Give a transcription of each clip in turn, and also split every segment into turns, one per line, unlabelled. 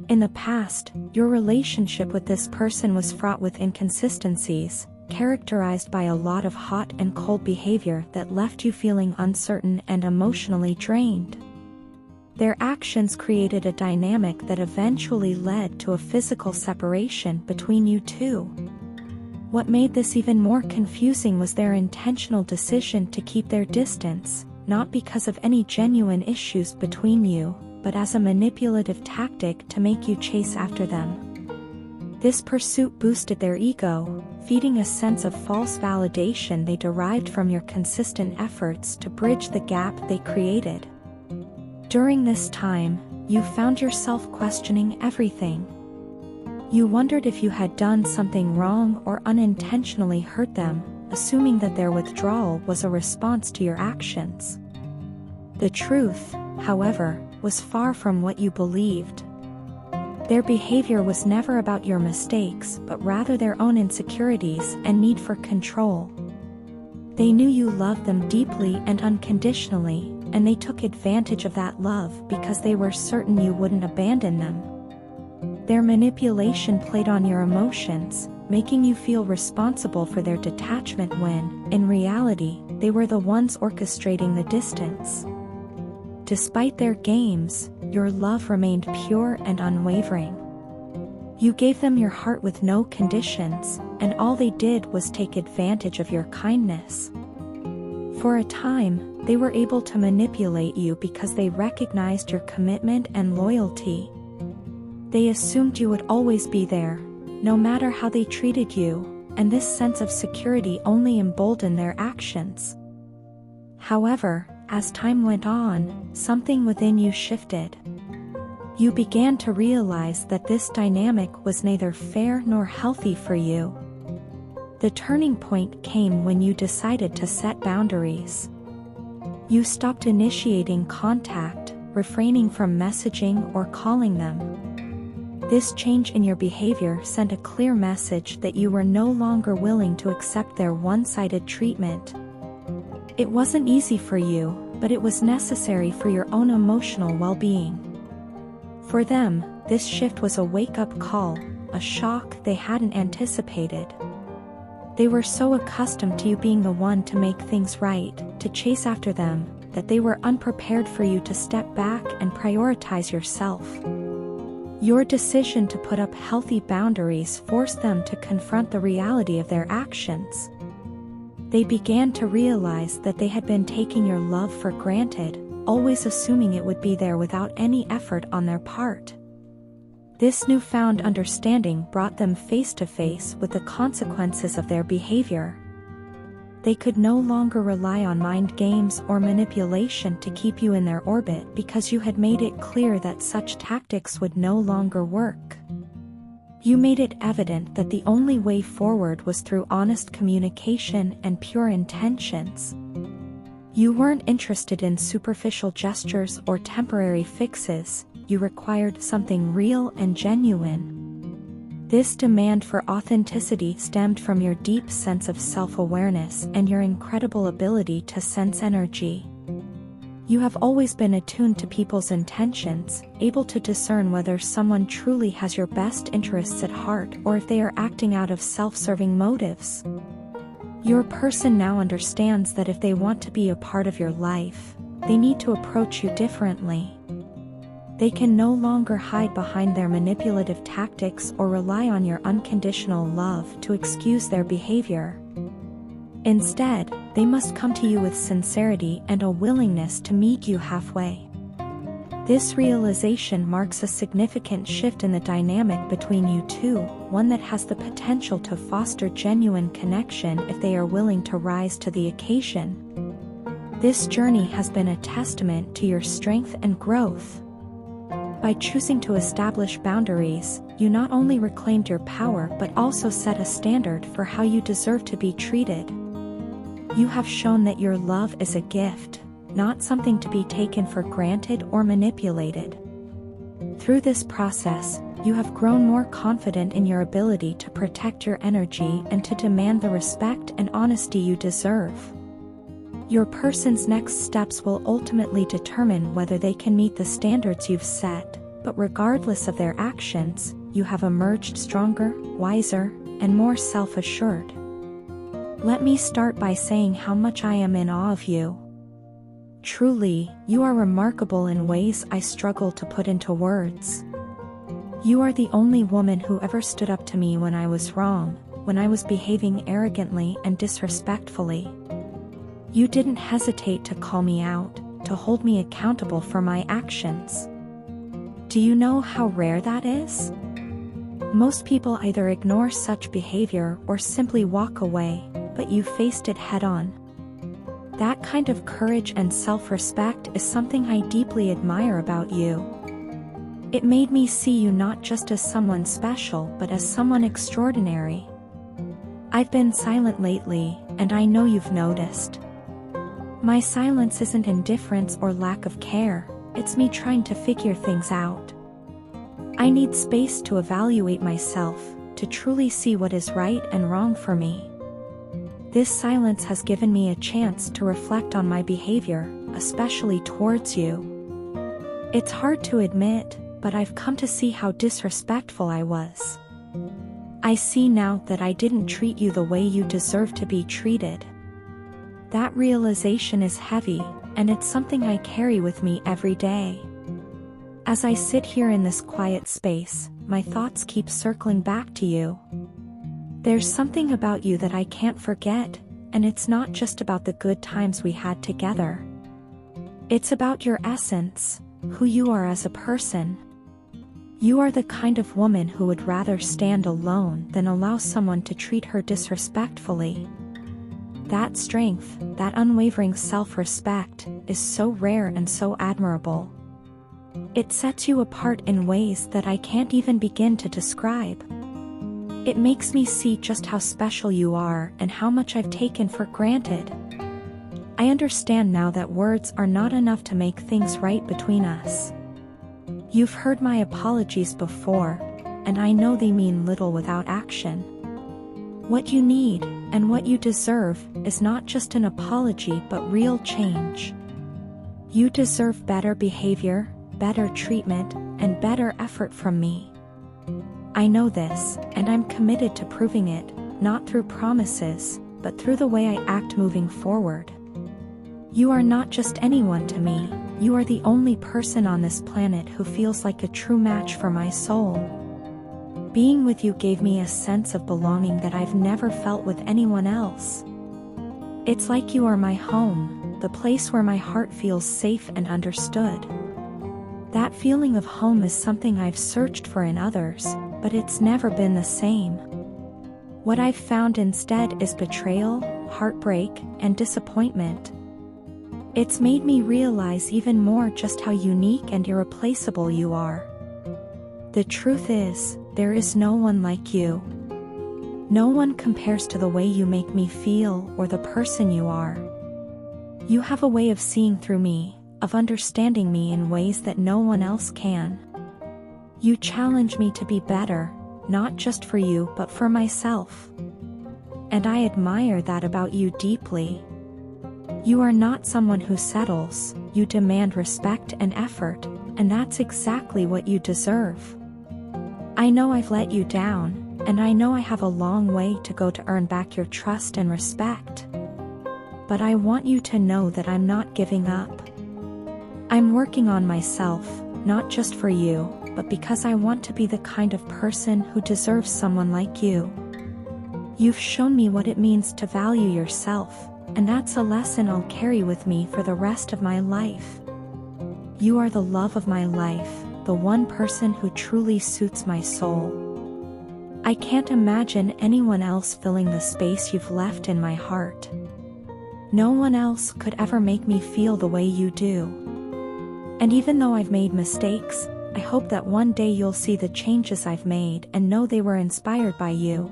In the past, your relationship with this person was fraught with inconsistencies, characterized by a lot of hot and cold behavior that left you feeling uncertain and emotionally drained. Their actions created a dynamic that eventually led to a physical separation between you two. What made this even more confusing was their intentional decision to keep their distance, not because of any genuine issues between you, but as a manipulative tactic to make you chase after them. This pursuit boosted their ego, feeding a sense of false validation they derived from your consistent efforts to bridge the gap they created. During this time, you found yourself questioning everything. You wondered if you had done something wrong or unintentionally hurt them, assuming that their withdrawal was a response to your actions. The truth, however, was far from what you believed. Their behavior was never about your mistakes, but rather their own insecurities and need for control. They knew you loved them deeply and unconditionally, and they took advantage of that love because they were certain you wouldn't abandon them. Their manipulation played on your emotions, making you feel responsible for their detachment when, in reality, they were the ones orchestrating the distance. Despite their games, your love remained pure and unwavering. You gave them your heart with no conditions, and all they did was take advantage of your kindness. For a time, they were able to manipulate you because they recognized your commitment and loyalty. They assumed you would always be there, no matter how they treated you, and this sense of security only emboldened their actions. However, as time went on, something within you shifted. You began to realize that this dynamic was neither fair nor healthy for you. The turning point came when you decided to set boundaries. You stopped initiating contact, refraining from messaging or calling them. This change in your behavior sent a clear message that you were no longer willing to accept their one-sided treatment. It wasn't easy for you, but it was necessary for your own emotional well-being. For them, this shift was a wake-up call, a shock they hadn't anticipated. They were so accustomed to you being the one to make things right, to chase after them, that they were unprepared for you to step back and prioritize yourself. Your decision to put up healthy boundaries forced them to confront the reality of their actions. They began to realize that they had been taking your love for granted, always assuming it would be there without any effort on their part. This newfound understanding brought them face to face with the consequences of their behavior. They could no longer rely on mind games or manipulation to keep you in their orbit because you had made it clear that such tactics would no longer work. You made it evident that the only way forward was through honest communication and pure intentions. You weren't interested in superficial gestures or temporary fixes. You required something real and genuine. This demand for authenticity stemmed from your deep sense of self-awareness and your incredible ability to sense energy. You have always been attuned to people's intentions, able to discern whether someone truly has your best interests at heart or if they are acting out of self-serving motives. Your person now understands that if they want to be a part of your life, they need to approach you differently. They can no longer hide behind their manipulative tactics or rely on your unconditional love to excuse their behavior. Instead, they must come to you with sincerity and a willingness to meet you halfway. This realization marks a significant shift in the dynamic between you two, one that has the potential to foster genuine connection if they are willing to rise to the occasion. This journey has been a testament to your strength and growth. By choosing to establish boundaries, you not only reclaimed your power but also set a standard for how you deserve to be treated. You have shown that your love is a gift, not something to be taken for granted or manipulated. Through this process, you have grown more confident in your ability to protect your energy and to demand the respect and honesty you deserve. Your person's next steps will ultimately determine whether they can meet the standards you've set, but regardless of their actions, you have emerged stronger, wiser, and more self-assured. Let me start by saying how much I am in awe of you. Truly, you are remarkable in ways I struggle to put into words. You are the only woman who ever stood up to me when I was wrong, when I was behaving arrogantly and disrespectfully. You didn't hesitate to call me out, to hold me accountable for my actions. Do you know how rare that is? Most people either ignore such behavior or simply walk away, but you faced it head-on. That kind of courage and self-respect is something I deeply admire about you. It made me see you not just as someone special but as someone extraordinary. I've been silent lately, and I know you've noticed. My silence isn't indifference or lack of care, it's me trying to figure things out. I need space to evaluate myself, to truly see what is right and wrong for me. This silence has given me a chance to reflect on my behavior, especially towards you. It's hard to admit, but I've come to see how disrespectful I was. I see now that I didn't treat you the way you deserve to be treated. That realization is heavy, and it's something I carry with me every day. As I sit here in this quiet space, my thoughts keep circling back to you. There's something about you that I can't forget, and it's not just about the good times we had together. It's about your essence, who you are as a person. You are the kind of woman who would rather stand alone than allow someone to treat her disrespectfully. That strength, that unwavering self-respect, is so rare and so admirable. It sets you apart in ways that I can't even begin to describe. It makes me see just how special you are and how much I've taken for granted. I understand now that words are not enough to make things right between us. You've heard my apologies before, and I know they mean little without action. What you need, and what you deserve, is not just an apology but real change. You deserve better behavior, better treatment, and better effort from me. I know this, and I'm committed to proving it, not through promises, but through the way I act moving forward. You are not just anyone to me, you are the only person on this planet who feels like a true match for my soul. Being with you gave me a sense of belonging that I've never felt with anyone else. It's like you are my home, the place where my heart feels safe and understood. That feeling of home is something I've searched for in others, but it's never been the same. What I've found instead is betrayal, heartbreak, and disappointment. It's made me realize even more just how unique and irreplaceable you are. The truth is, there is no one like you. No one compares to the way you make me feel or the person you are. You have a way of seeing through me, of understanding me in ways that no one else can. You challenge me to be better, not just for you but for myself. And I admire that about you deeply. You are not someone who settles, you demand respect and effort, and that's exactly what you deserve. I know I've let you down, and I know I have a long way to go to earn back your trust and respect. But I want you to know that I'm not giving up. I'm working on myself, not just for you, but because I want to be the kind of person who deserves someone like you. You've shown me what it means to value yourself, and that's a lesson I'll carry with me for the rest of my life. You are the love of my life, the one person who truly suits my soul. I can't imagine anyone else filling the space you've left in my heart. No one else could ever make me feel the way you do. And even though I've made mistakes, I hope that one day you'll see the changes I've made and know they were inspired by you.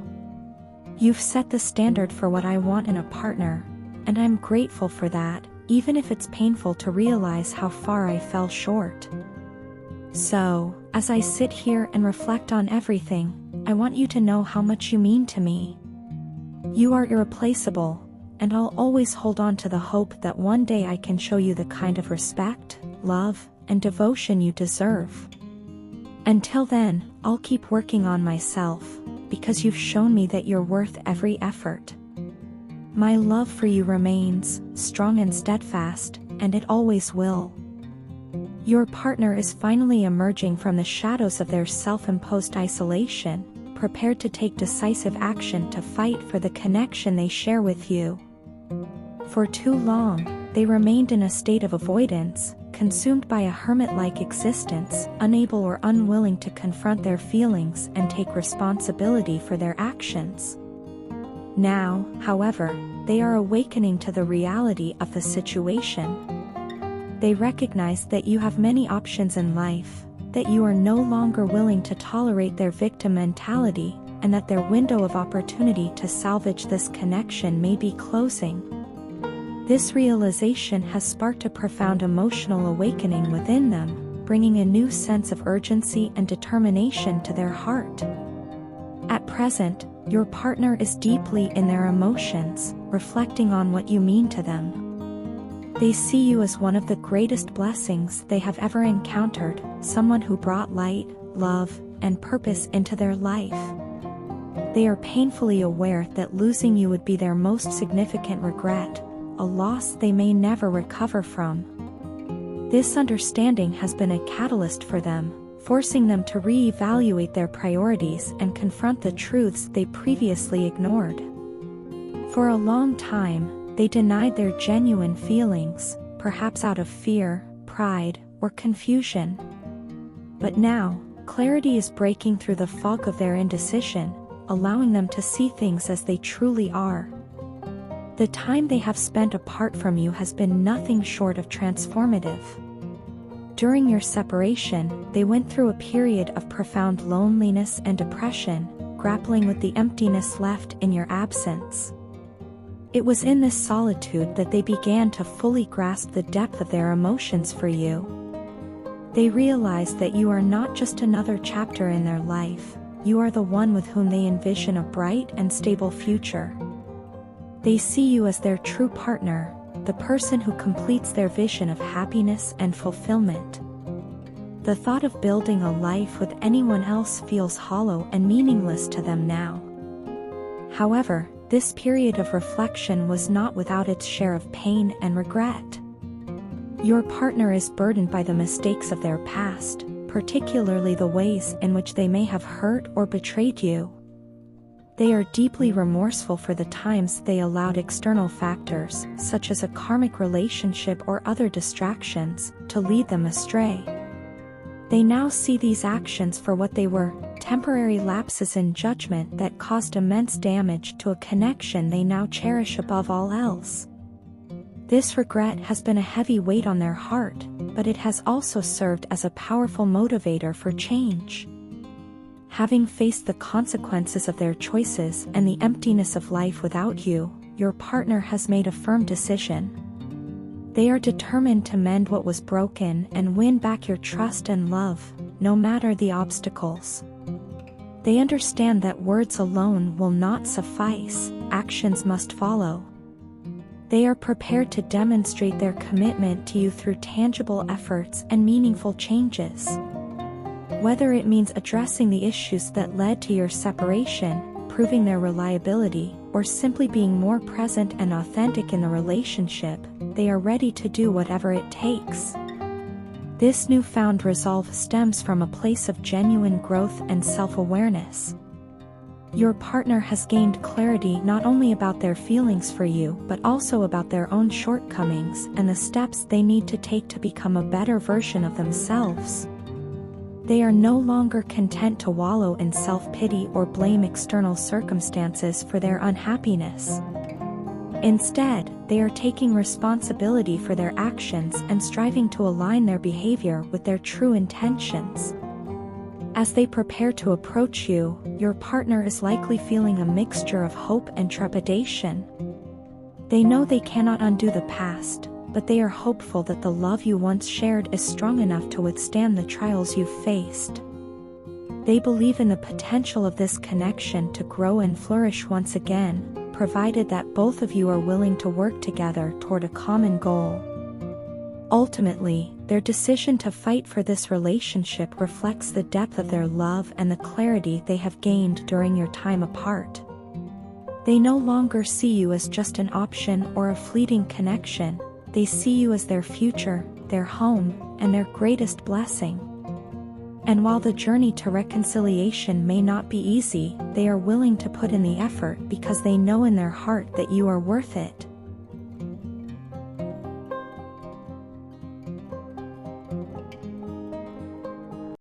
You've set the standard for what I want in a partner, and I'm grateful for that, even if it's painful to realize how far I fell short. So, as I sit here and reflect on everything, I want you to know how much you mean to me. You are irreplaceable, and I'll always hold on to the hope that one day I can show you the kind of respect, love, and devotion you deserve. Until then, I'll keep working on myself, because you've shown me that you're worth every effort. My love for you remains strong and steadfast, and it always will. Your partner is finally emerging from the shadows of their self-imposed isolation, prepared to take decisive action to fight for the connection they share with you. For too long, they remained in a state of avoidance, consumed by a hermit-like existence, unable or unwilling to confront their feelings and take responsibility for their actions. Now, however, they are awakening to the reality of the situation. They recognize that you have many options in life, that you are no longer willing to tolerate their victim mentality, and that their window of opportunity to salvage this connection may be closing. This realization has sparked a profound emotional awakening within them, bringing a new sense of urgency and determination to their heart. At present, your partner is deeply in their emotions, reflecting on what you mean to them. They see you as one of the greatest blessings they have ever encountered, someone who brought light, love, and purpose into their life. They are painfully aware that losing you would be their most significant regret, a loss they may never recover from. This understanding has been a catalyst for them, forcing them to re-evaluate their priorities and confront the truths they previously ignored. For a long time, they denied their genuine feelings, perhaps out of fear, pride, or confusion. But now, clarity is breaking through the fog of their indecision, allowing them to see things as they truly are. The time they have spent apart from you has been nothing short of transformative. During your separation, they went through a period of profound loneliness and depression, grappling with the emptiness left in your absence. It was in this solitude that they began to fully grasp the depth of their emotions for you. They realized that you are not just another chapter in their life, you are the one with whom they envision a bright and stable future. They see you as their true partner, the person who completes their vision of happiness and fulfillment. The thought of building a life with anyone else feels hollow and meaningless to them now. However, this period of reflection was not without its share of pain and regret. Your partner is burdened by the mistakes of their past, particularly the ways in which they may have hurt or betrayed you. They are deeply remorseful for the times they allowed external factors, such as a karmic relationship or other distractions, to lead them astray. They now see these actions for what they were, temporary lapses in judgment that caused immense damage to a connection they now cherish above all else. This regret has been a heavy weight on their heart, but it has also served as a powerful motivator for change. Having faced the consequences of their choices and the emptiness of life without you, your partner has made a firm decision. They are determined to mend what was broken and win back your trust and love, no matter the obstacles. They understand that words alone will not suffice, actions must follow. They are prepared to demonstrate their commitment to you through tangible efforts and meaningful changes. Whether it means addressing the issues that led to your separation, proving their reliability, or simply being more present and authentic in the relationship, they are ready to do whatever it takes. This newfound resolve stems from a place of genuine growth and self-awareness. Your partner has gained clarity not only about their feelings for you but also about their own shortcomings and the steps they need to take to become a better version of themselves. They are no longer content to wallow in self-pity or blame external circumstances for their unhappiness. Instead, they are taking responsibility for their actions and striving to align their behavior with their true intentions. As they prepare to approach you, your partner is likely feeling a mixture of hope and trepidation. They know they cannot undo the past, but they are hopeful that the love you once shared is strong enough to withstand the trials you've faced. They believe in the potential of this connection to grow and flourish once again, provided that both of you are willing to work together toward a common goal. Ultimately, their decision to fight for this relationship reflects the depth of their love and the clarity they have gained during your time apart. They no longer see you as just an option or a fleeting connection, they see you as their future, their home, and their greatest blessing. And while the journey to reconciliation may not be easy, they are willing to put in the effort because they know in their heart that you are worth it.